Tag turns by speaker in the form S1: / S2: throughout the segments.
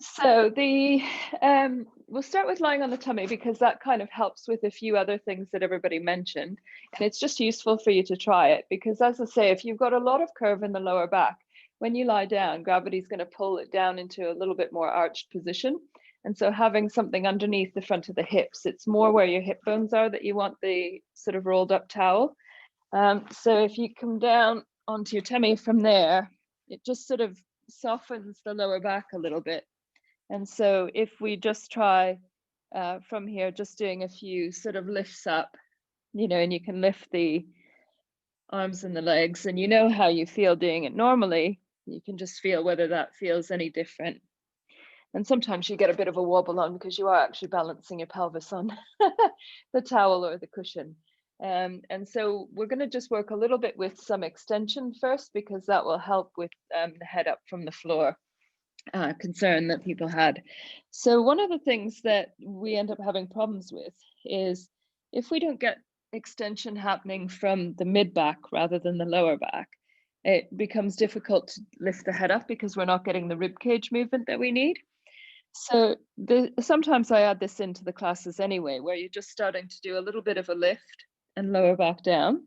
S1: So we'll start with lying on the tummy because that kind of helps with a few other things that everybody mentioned. And it's just useful for you to try it because, as I say, if you've got a lot of curve in the lower back, when you lie down, gravity's going to pull it down into a little bit more arched position. And so having something underneath the front of the hips, it's more where your hip bones are that you want the sort of rolled up towel. So if you come down onto your tummy from there, it just sort of softens the lower back a little bit. And so if we just try from here, just doing a few sort of lifts up, and you can lift the arms and the legs, and you know how you feel doing it normally. You can just feel whether that feels any different. And sometimes you get a bit of a wobble on because you are actually balancing your pelvis on the towel or the cushion. And so we're going to just work a little bit with some extension first because that will help with the head up from the floor concern that people had. So one of the things that we end up having problems with is if we don't get extension happening from the mid back rather than the lower back, it becomes difficult to lift the head up because we're not getting the rib cage movement that we need. So sometimes I add this into the classes anyway, where you're just starting to do a little bit of a lift and lower back down.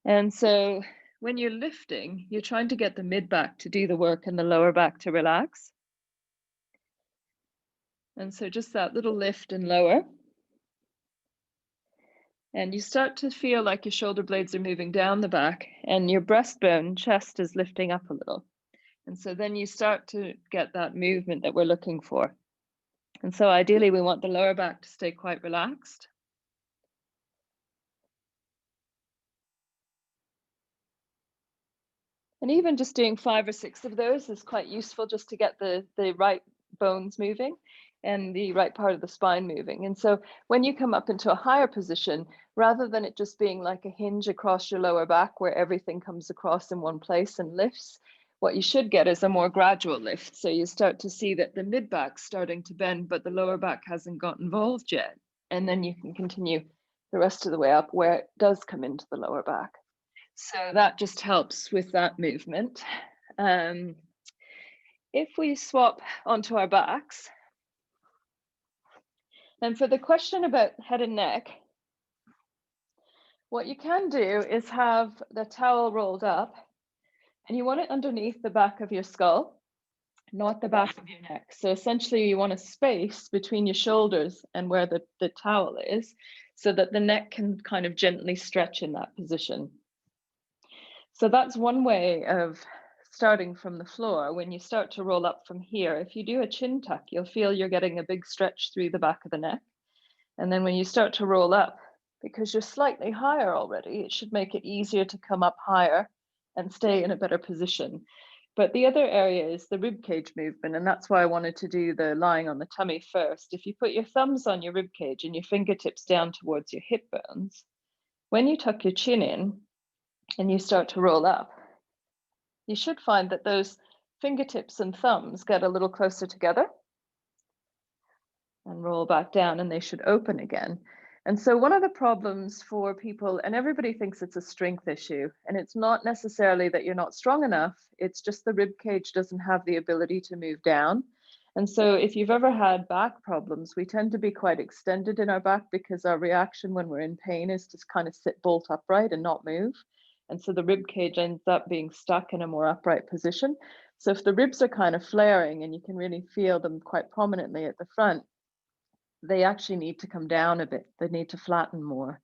S1: And so when you're lifting, you're trying to get the mid back to do the work and the lower back to relax. And so just that little lift and lower. And you start to feel like your shoulder blades are moving down the back and your breastbone, chest is lifting up a little. And so then you start to get that movement that we're looking for. And so ideally we want the lower back to stay quite relaxed. And even just doing 5 or 6 of those is quite useful just to get the right bones moving and the right part of the spine moving. And so when you come up into a higher position, rather than it just being like a hinge across your lower back where everything comes across in one place and lifts, what you should get is a more gradual lift. So you start to see that the mid back's starting to bend, but the lower back hasn't got involved yet. And then you can continue the rest of the way up where it does come into the lower back. So that just helps with that movement. If we swap onto our backs, and for the question about head and neck, what you can do is have the towel rolled up and you want it underneath the back of your skull, not the back of your neck. So essentially you want a space between your shoulders and where the towel is so that the neck can kind of gently stretch in that position. So that's one way of starting from the floor. When you start to roll up from here, if you do a chin tuck, you'll feel you're getting a big stretch through the back of the neck. And then when you start to roll up, because you're slightly higher already, it should make it easier to come up higher and stay in a better position. But the other area is the rib cage movement, and that's why I wanted to do the lying on the tummy first. If you put your thumbs on your rib cage and your fingertips down towards your hip bones, when you tuck your chin in and you start to roll up, you should find that those fingertips and thumbs get a little closer together and roll back down, and they should open again. And so one of the problems for people, and everybody thinks it's a strength issue, and it's not necessarily that you're not strong enough, it's just the rib cage doesn't have the ability to move down. And so if you've ever had back problems, we tend to be quite extended in our back because our reaction when we're in pain is to kind of sit bolt upright and not move. And so the rib cage ends up being stuck in a more upright position. So if the ribs are kind of flaring and you can really feel them quite prominently at the front, they actually need to come down a bit. They need to flatten more.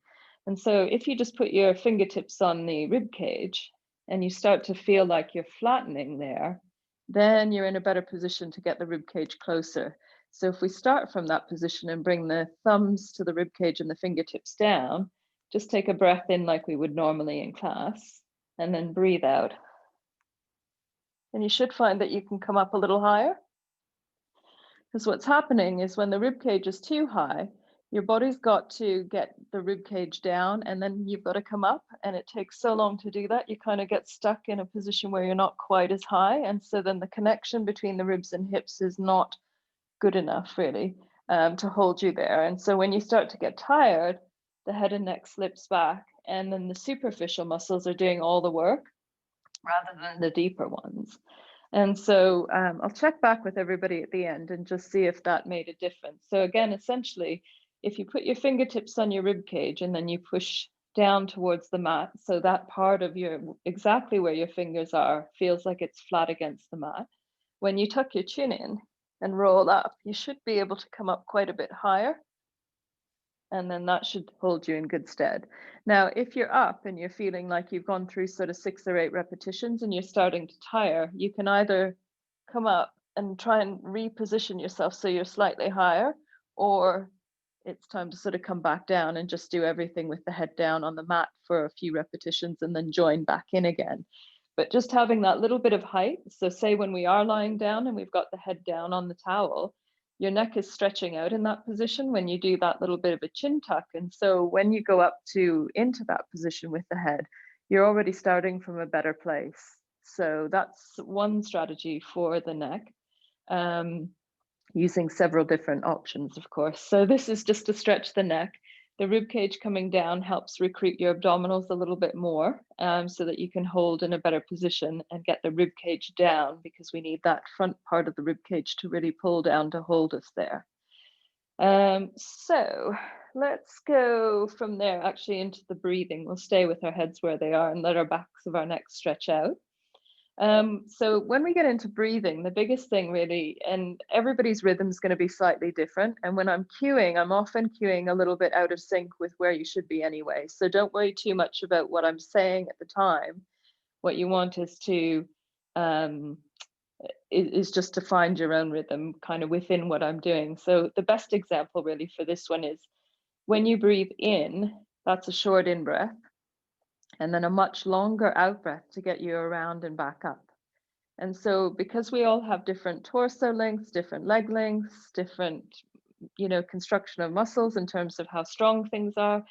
S1: And so if you just put your fingertips on the rib cage and you start to feel like you're flattening there, then you're in a better position to get the rib cage closer. So if we start from that position and bring the thumbs to the rib cage and the fingertips down, just take a breath in like we would normally in class, and then breathe out. And you should find that you can come up a little higher. Because what's happening is when the rib cage is too high, your body's got to get the rib cage down and then you've got to come up, and it takes so long to do that, you kind of get stuck in a position where you're not quite as high. And so then the connection between the ribs and hips is not good enough really to hold you there. And so when you start to get tired, the head and neck slips back, and then the superficial muscles are doing all the work rather than the deeper ones. And so I'll check back with everybody at the end and just see if that made a difference. So again, essentially, if you put your fingertips on your rib cage and then you push down towards the mat, so that part of your, exactly where your fingers are, feels like it's flat against the mat. When you tuck your chin in and roll up, you should be able to come up quite a bit higher. And then that should hold you in good stead. Now, if you're up and you're feeling like you've gone through sort of 6 or 8 repetitions and you're starting to tire, you can either come up and try and reposition yourself so you're slightly higher, or it's time to sort of come back down and just do everything with the head down on the mat for a few repetitions and then join back in again. But just having that little bit of height, so say when we are lying down and we've got the head down on the towel, your neck is stretching out in that position when you do that little bit of a chin tuck. And so when you go up to into that position with the head, you're already starting from a better place. So that's one strategy for the neck, using several different options, of course. So this is just to stretch the neck. The rib cage coming down helps recruit your abdominals a little bit more, so that you can hold in a better position and get the rib cage down, because we need that front part of the rib cage to really pull down to hold us there. So let's go from there actually into the breathing. We'll stay with our heads where they are and let our backs of our necks stretch out. So when we get into breathing, the biggest thing really, and everybody's rhythm is going to be slightly different. And when I'm cueing, I'm often cueing a little bit out of sync with where you should be anyway. So don't worry too much about what I'm saying at the time. What you want is to is just to find your own rhythm kind of within what I'm doing. So the best example really for this one is when you breathe in, that's a short in breath, and then a much longer out breath to get you around and back up. And so because we all have different torso lengths, different leg lengths, different, construction of muscles in terms of how strong things are.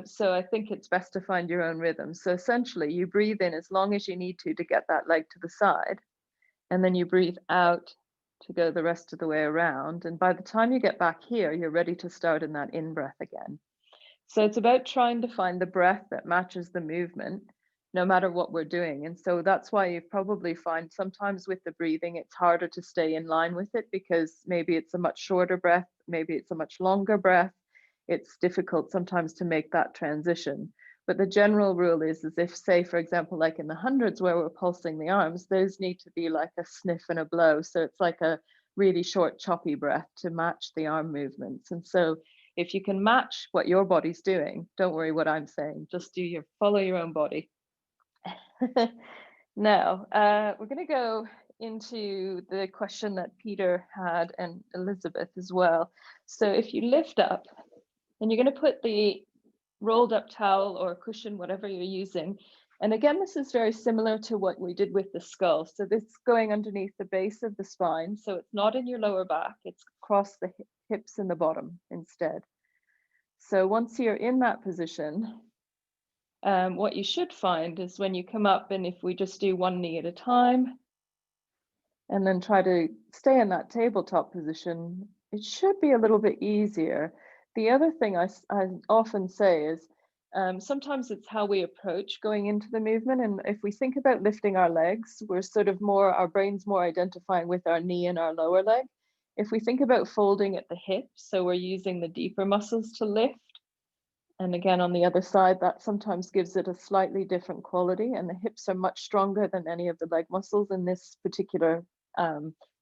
S1: So I think it's best to find your own rhythm. So essentially you breathe in as long as you need to get that leg to the side, and then you breathe out to go the rest of the way around. And by the time you get back here, you're ready to start in that in breath again. So it's about trying to find the breath that matches the movement, no matter what we're doing. And so that's why you probably find sometimes with the breathing, it's harder to stay in line with it, because maybe it's a much shorter breath, maybe it's a much longer breath. It's difficult sometimes to make that transition. But the general rule is if, say, for example, like in the hundreds where we're pulsing the arms, those need to be like a sniff and a blow. So it's like a really short, choppy breath to match the arm movements. And so if you can match what your body's doing, don't worry what I'm saying, just follow your own body. Now, we're going to go into the question that Peter had and Elizabeth as well. So if you lift up, and you're going to put the rolled up towel or cushion, whatever you're using. And again, this is very similar to what we did with the skull. So this is going underneath the base of the spine. So it's not in your lower back, it's across the hips and the bottom instead. So once you're in that position, what you should find is when you come up, and if we just do one knee at a time, and then try to stay in that tabletop position, it should be a little bit easier. The other thing I often say is sometimes it's how we approach going into the movement. And if we think about lifting our legs, we're sort of our brain's more identifying with our knee and our lower leg. If we think about folding at the hips, so we're using the deeper muscles to lift. And again, on the other side, that sometimes gives it a slightly different quality. And the hips are much stronger than any of the leg muscles in this particular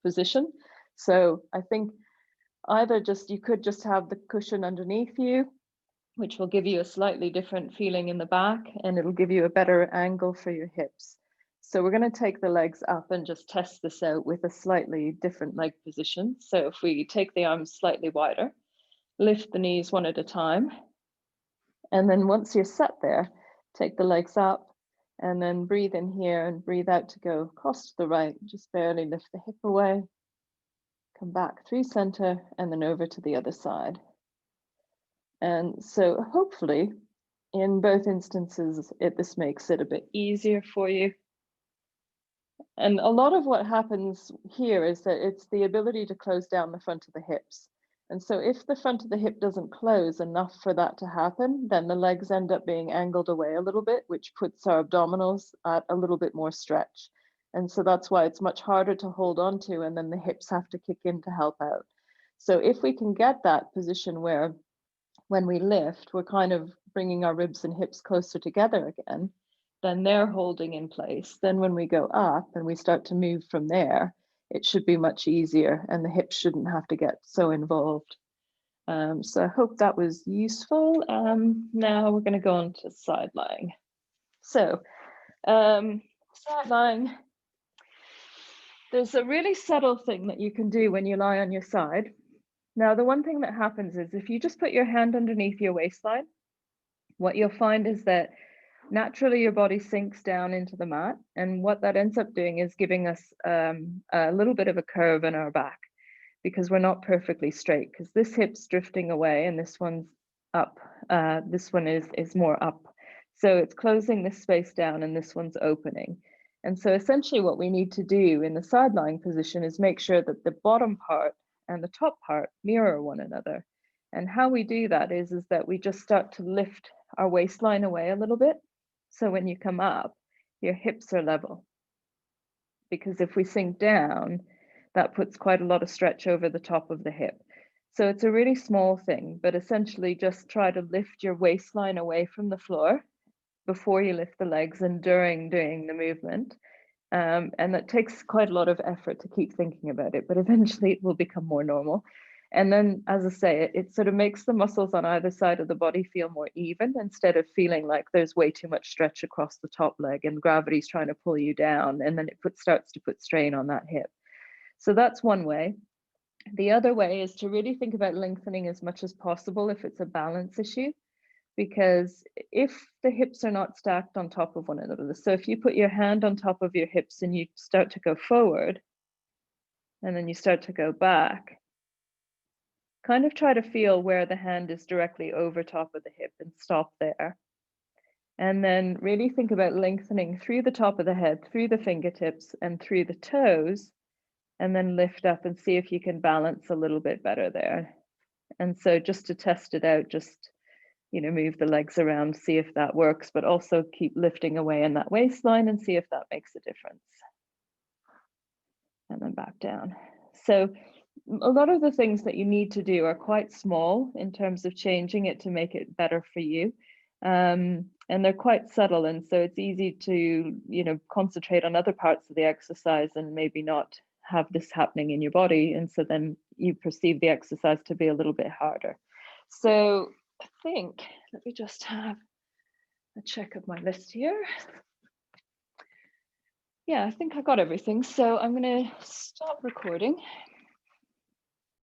S1: position. So I think either you could just have the cushion underneath you, which will give you a slightly different feeling in the back, and it'll give you a better angle for your hips. So we're going to take the legs up and just test this out with a slightly different leg position. So if we take the arms slightly wider, lift the knees one at a time, and then once you're set there, take the legs up and then breathe in here and breathe out to go across to the right. Just barely lift the hip away, come back through center, and then over to the other side. And so hopefully in both instances, this makes it a bit easier for you. And a lot of what happens here is that it's the ability to close down the front of the hips. And so if the front of the hip doesn't close enough for that to happen, then the legs end up being angled away a little bit, which puts our abdominals at a little bit more stretch. And so that's why it's much harder to hold on to, and then the hips have to kick in to help out. So if we can get that position where when we lift, we're kind of bringing our ribs and hips closer together again, then they're holding in place. Then when we go up and we start to move from there, it should be much easier and the hips shouldn't have to get so involved. So I hope that was useful. Now we're going to go on to side lying. So side lying, there's a really subtle thing that you can do when you lie on your side. Now, the one thing that happens is if you just put your hand underneath your waistline, what you'll find is that naturally your body sinks down into the mat. And what that ends up doing is giving us a little bit of a curve in our back because we're not perfectly straight, because this hip's drifting away and this one's up. This one is more up. So it's closing this space down and this one's opening. And so essentially what we need to do in the side lying position is make sure that the bottom part and the top part mirror one another. And how we do that is that we just start to lift our waistline away a little bit. So when you come up, your hips are level. Because if we sink down, that puts quite a lot of stretch over the top of the hip. So it's a really small thing, but essentially just try to lift your waistline away from the floor before you lift the legs and during doing the movement. And that takes quite a lot of effort to keep thinking about it, but eventually it will become more normal. And then, as I say, it sort of makes the muscles on either side of the body feel more even instead of feeling like there's way too much stretch across the top leg and gravity's trying to pull you down, and then it starts to put strain on that hip. So that's one way. The other way is to really think about lengthening as much as possible if it's a balance issue, because if the hips are not stacked on top of one another, so if you put your hand on top of your hips and you start to go forward and then you start to go back, kind of try to feel where the hand is directly over top of the hip and stop there. And then really think about lengthening through the top of the head, through the fingertips and through the toes, and then lift up and see if you can balance a little bit better there. And so just to test it out, just move the legs around, see if that works, but also keep lifting away in that waistline and see if that makes a difference. And then back down. So a lot of the things that you need to do are quite small in terms of changing it to make it better for you. And they're quite subtle. And so it's easy to, concentrate on other parts of the exercise and maybe not have this happening in your body. And so then you perceive the exercise to be a little bit harder. So I think, let me just have a check of my list here. Yeah, I think I got everything. So I'm going to stop recording.